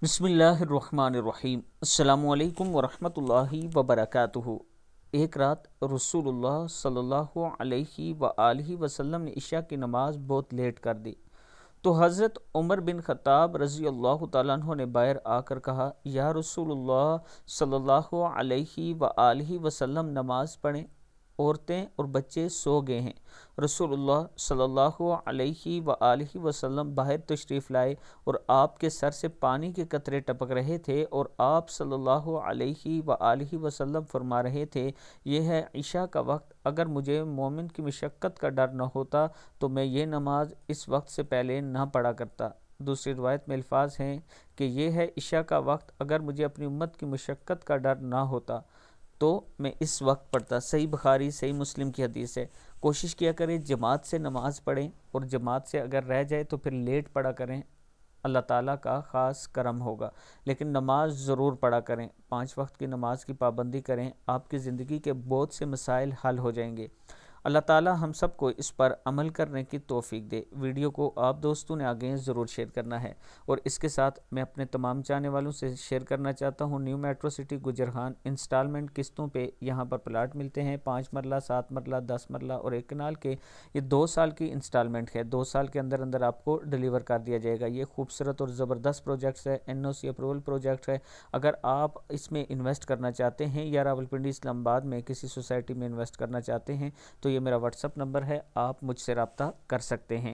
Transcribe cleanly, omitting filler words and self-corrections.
बिस्मिल्लाहिर्रहमानिर्रहीम। अस्सलामु अलैकुम वरहमतुल्लाहि वबरकातुहू। एक रात रसूलुल्लाह सल्लल्लाहु अलैहि वआलिहि वसल्लम ने इशा की नमाज बहुत लेट कर दी, तो हज़रत उमर बिन ख़त्ताब रज़ी अल्लाह तआला अन्हु ने बाहर आकर कहा, या रसूलुल्लाह सल्लल्लाहु अलैहि वआलिहि वसल्लम, नमाज पढ़ें, औरतें और बच्चे सो गए हैं। रसूलुल्लाह सल्लल्लाहु अलैहि वआलिहि वसल्लम बाहर तशरीफ़ लाए और आपके सर से पानी के कतरे टपक रहे थे और आप सल्लल्लाहु अलैहि वआलिहि वसल्लम फरमा रहे थे, यह है इशा का वक्त, अगर मुझे मोमिन की मशक्क़त का डर न होता तो मैं ये नमाज इस वक्त से पहले न पढ़ा करता। दूसरी रवायत में अल्फाज हैं कि यह है इशा का वक्त, अगर मुझे अपनी उम्मत की मशक्क़त का डर ना होता तो मैं इस वक्त पढ़ता। सही बुखारी सही मुस्लिम की हदीस है। कोशिश किया करें जमात से नमाज पढ़ें, और जमात से अगर रह जाए तो फिर लेट पढ़ा करें, अल्लाह ताला का ख़ास करम होगा। लेकिन नमाज ज़रूर पढ़ा करें, 5 वक्त की नमाज की पाबंदी करें, आपकी ज़िंदगी के बहुत से मसाइल हल हो जाएंगे। अल्लाह ताला हम सब को इस पर अमल करने की तौफीक दे। वीडियो को आप दोस्तों ने आगे ज़रूर शेयर करना है। और इसके साथ मैं अपने तमाम चाहने वालों से शेयर करना चाहता हूँ, न्यू मेट्रो सिटी गुजरहान इंस्टॉलमेंट किस्तों पे यहाँ पर प्लाट मिलते हैं, 5 मरला, 7 मरला, 10 मरला और 1 कनाल के। ये 2 साल की इंस्टॉलमेंट है, 2 साल के अंदर अंदर आपको डिलीवर कर दिया जाएगा। ये खूबसूरत और ज़बरदस्त प्रोजेक्ट्स है, NOC अप्रूवल प्रोजेक्ट है। अगर आप इसमें इन्वेस्ट करना चाहते हैं या रावलपिंडी इस्लामाबाद में किसी सोसाइटी में इन्वेस्ट करना चाहते हैं तो ये मेरा व्हाट्सअप नंबर है, आप मुझसे रब्ता कर सकते हैं।